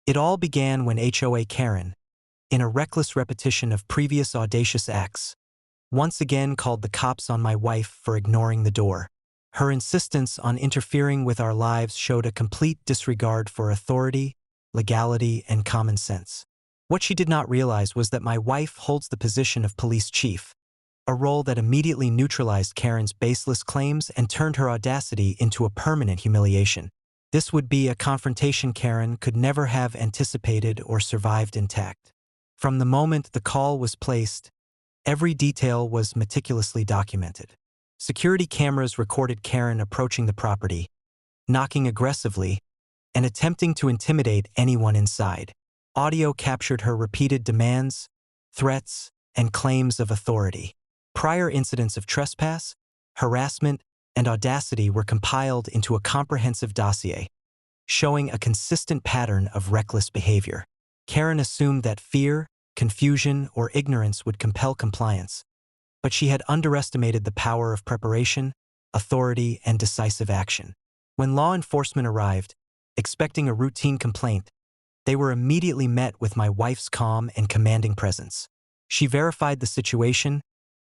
It all began when HOA Karen, in a reckless repetition of previous audacious acts, once again called the cops on my wife for ignoring the door. Her insistence on interfering with our lives showed a complete disregard for authority, legality, and common sense. What she did not realize was that my wife holds the position of police chief, a role that immediately neutralized Karen's baseless claims and turned her audacity into a permanent humiliation. This would be a confrontation Karen could never have anticipated or survived intact. From the moment the call was placed, every detail was meticulously documented. Security cameras recorded Karen approaching the property, knocking aggressively, and attempting to intimidate anyone inside. Audio captured her repeated demands, threats, and claims of authority. Prior incidents of trespass, harassment, and audacity were compiled into a comprehensive dossier, showing a consistent pattern of reckless behavior. Karen assumed that fear, confusion, or ignorance would compel compliance, but she had underestimated the power of preparation, authority, and decisive action. When law enforcement arrived, expecting a routine complaint, they were immediately met with my wife's calm and commanding presence. She verified the situation,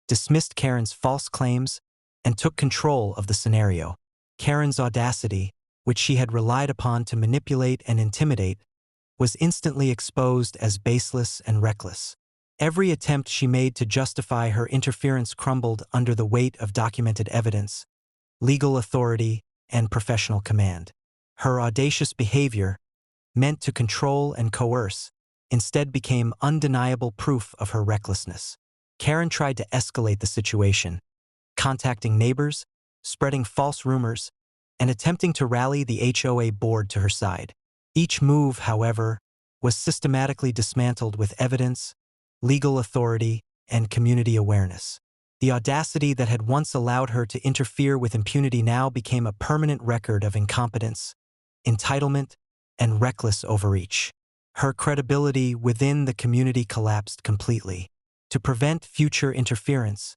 dismissed Karen's false claims, and took control of the scenario. Karen's audacity, which she had relied upon to manipulate and intimidate, was instantly exposed as baseless and reckless. Every attempt she made to justify her interference crumbled under the weight of documented evidence, legal authority, and professional command. Her audacious behavior, meant to control and coerce, instead became undeniable proof of her recklessness. Karen tried to escalate the situation, contacting neighbors, spreading false rumors, and attempting to rally the HOA board to her side. Each move, however, was systematically dismantled with evidence, legal authority, and community awareness. The audacity that had once allowed her to interfere with impunity now became a permanent record of incompetence, entitlement, and reckless overreach. Her credibility within the community collapsed completely. To prevent future interference,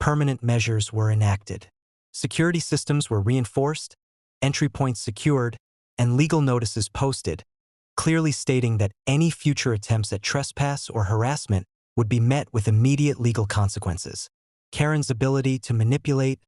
permanent measures were enacted. Security systems were reinforced, entry points secured, and legal notices posted, clearly stating that any future attempts at trespass or harassment would be met with immediate legal consequences. Karen's ability to manipulate,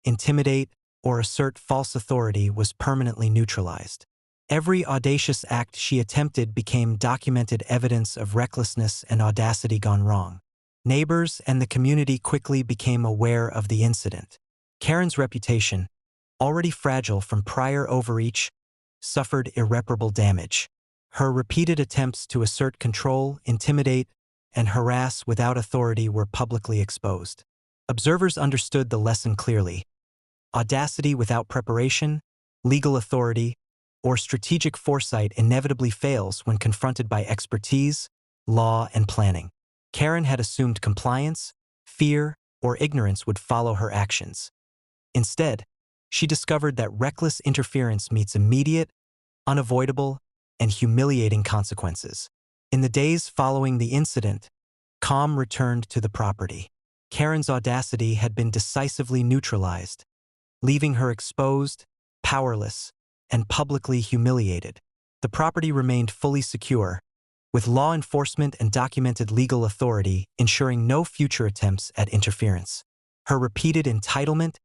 intimidate, or assert false authority was permanently neutralized. Every audacious act she attempted became documented evidence of recklessness and audacity gone wrong. Neighbors and the community quickly became aware of the incident. Karen's reputation, already fragile from prior overreach, suffered irreparable damage. Her repeated attempts to assert control, intimidate, and harass without authority were publicly exposed. Observers understood the lesson clearly. Audacity without preparation, legal authority, or strategic foresight inevitably fails when confronted by expertise, law, and planning. Karen had assumed compliance, fear, or ignorance would follow her actions. Instead, she discovered that reckless interference meets immediate, unavoidable, and humiliating consequences. In the days following the incident, calm returned to the property. Karen's audacity had been decisively neutralized, leaving her exposed, powerless, and publicly humiliated. The property remained fully secure, with law enforcement and documented legal authority ensuring no future attempts at interference. Her repeated entitlement,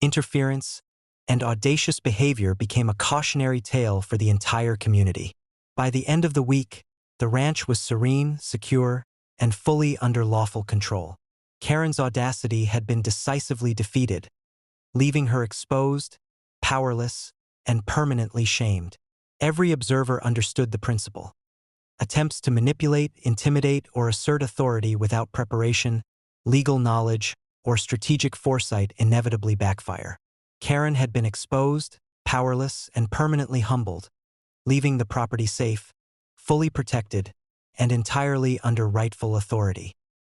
interference, and audacious behavior became a cautionary tale for the entire community. By the end of the week, the ranch was serene, secure, and fully under lawful control. Karen's audacity had been decisively defeated, leaving her exposed, powerless, and permanently shamed. Every observer understood the principle. Attempts to manipulate, intimidate, or assert authority without preparation, legal knowledge, or strategic foresight inevitably backfire. Karen had been exposed, powerless, and permanently humbled, leaving the property safe, fully protected, and entirely under rightful authority.